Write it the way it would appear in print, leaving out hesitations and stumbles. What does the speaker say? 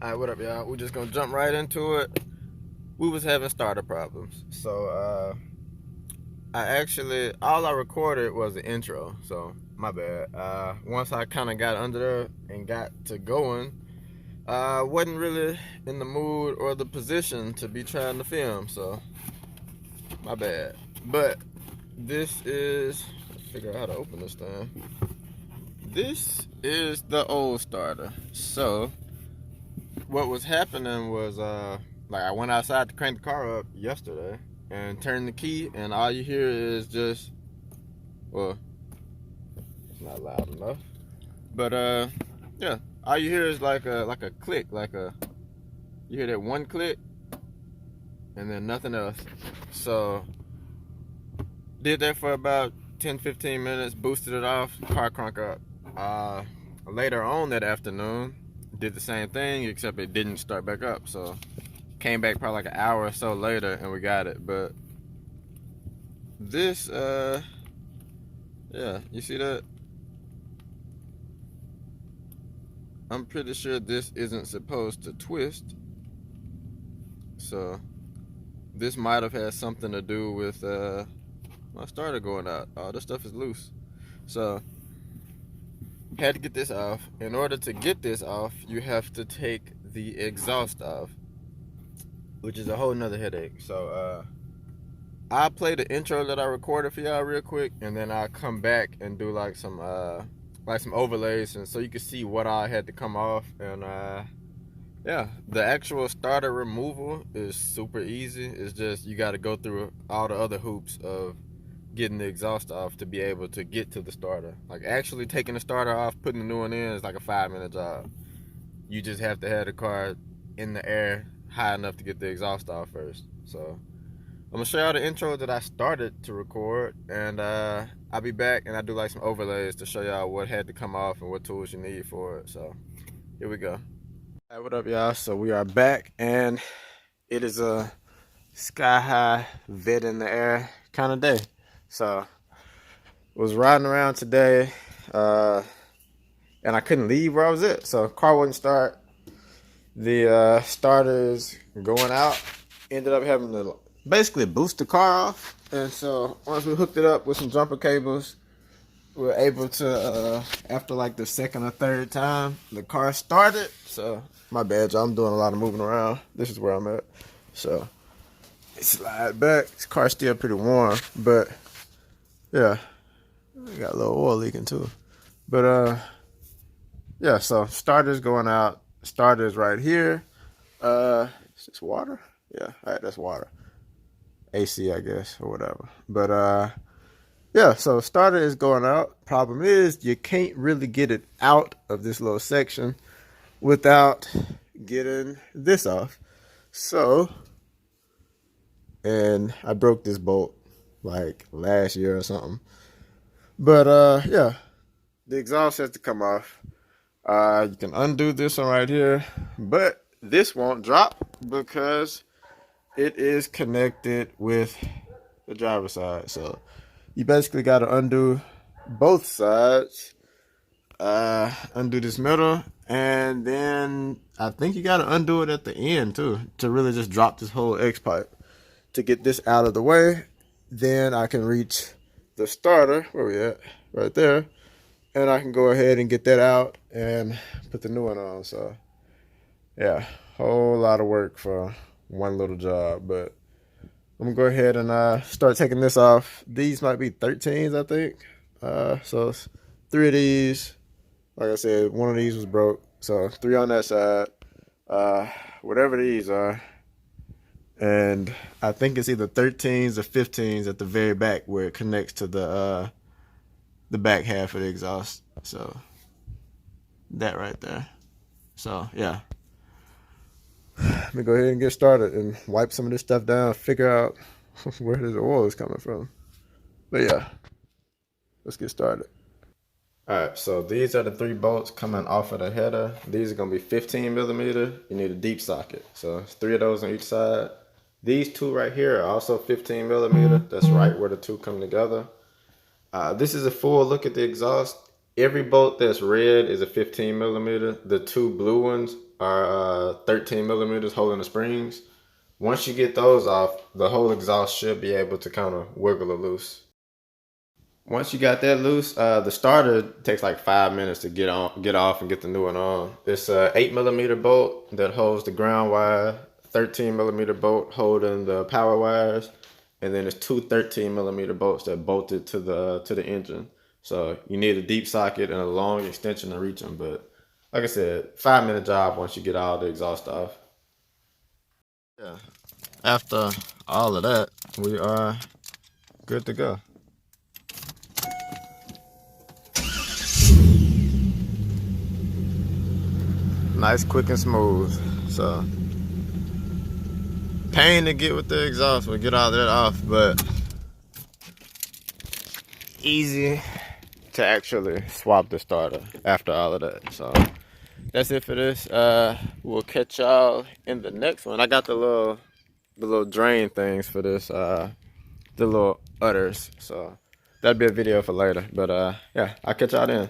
Alright, what up, y'all? We're just gonna jump right into it. We was having starter problems. So, all I recorded was the intro, so my bad. Once I kind of got under there and got to going, I wasn't really in the mood or the position to be trying to film, so my bad. But this is, let's figure out how to open this thing. This is the old starter. So, what was happening was like I went outside to crank the car up yesterday and turn the key, and all you hear is just, well, it's not loud enough, but yeah, all you hear is like a click, you hear that one click and then nothing else. So did that for about 10-15 minutes, boosted it off, car crunk up. Later on that afternoon, did the same thing, except it didn't start back up. So came back probably like an hour or so later and we got it. But this, yeah, you see that? I'm pretty sure this isn't supposed to twist. So this might have had something to do with my starter going out. Oh, this stuff is loose. So had to get this off. In order to get this off, you have to take the exhaust off, which is a whole nother headache. So I'll play the intro that I recorded for y'all real quick, and then I'll come back and do like some overlays, and so you can see what I had to come off. And yeah, the actual starter removal is super easy. It's just you got to go through all the other hoops of getting the exhaust off to be able to get to the starter. Like actually taking the starter off, putting the new one in is like a 5-minute job. You just have to have the car in the air high enough to get the exhaust off first. So I'm gonna show y'all the intro that I started to record, and I'll be back and I'll do like some overlays to show y'all what had to come off and what tools you need for it. So here we go. All right, what up, y'all? So we are back, and it is a sky high Vette in the air kind of day. So was riding around today, and I couldn't leave where I was at. So car wouldn't start. The starters going out. Ended up having to basically boost the car off. And so once we hooked it up with some jumper cables, we were able to, after like the second or third time, the car started. So my bad, y'all. I'm doing a lot of moving around. This is where I'm at. So slide back. This car's still pretty warm, but yeah, we got a little oil leaking too. But yeah, so starters going out. Starters right here. Is this water? Yeah, all right, that's water. AC, I guess, or whatever. But yeah, so starter is going out. Problem is you can't really get it out of this little section without getting this off. So, and I broke this bolt like last year or something. But yeah, the exhaust has to come off. You can undo this one right here, but this won't drop because it is connected with the driver's side. So you basically got to undo both sides, undo this middle, and then I think you got to undo it at the end too to really just drop this whole X pipe. To get this out of the way, then I can reach the starter, where we at, right there, and I can go ahead and get that out and put the new one on. So yeah, whole lot of work for one little job, but I'm gonna go ahead and start taking this off. These might be 13s, I think. So it's 3 of these. Like I said, one of these was broke, so 3 on that side. Whatever these are. And I think it's either 13s or 15s at the very back where it connects to the back half of the exhaust. So that right there. So yeah, let me go ahead and get started and wipe some of this stuff down, figure out where the oil is coming from. But yeah, let's get started. All right, so these are the 3 bolts coming off of the header. These are gonna be 15 millimeter. You need a deep socket. So it's 3 of those on each side. These 2 right here are also 15 millimeter. That's right where the 2 come together. This is a full look at the exhaust. Every bolt that's red is a 15 millimeter. The 2 blue ones are 13 millimeters holding the springs. Once you get those off, the whole exhaust should be able to kind of wiggle it loose. Once you got that loose, the starter takes like 5 minutes to get off and get the new one on. It's a 8 millimeter bolt that holds the ground wire, 13 millimeter bolt holding the power wires, and then there's two 13 millimeter bolts that bolted to the engine. So you need a deep socket and a long extension to reach them. But like I said, 5-minute job once you get all the exhaust off. Yeah. After all of that, we are good to go. Nice, quick, and smooth. So, pain to get with the exhaust. We'll get all that off, but easy to actually swap the starter after all of that. So, that's it for this. We'll catch y'all in the next one. I got the little drain things for this, the little udders. So, that'll be a video for later. But yeah, I'll catch y'all then.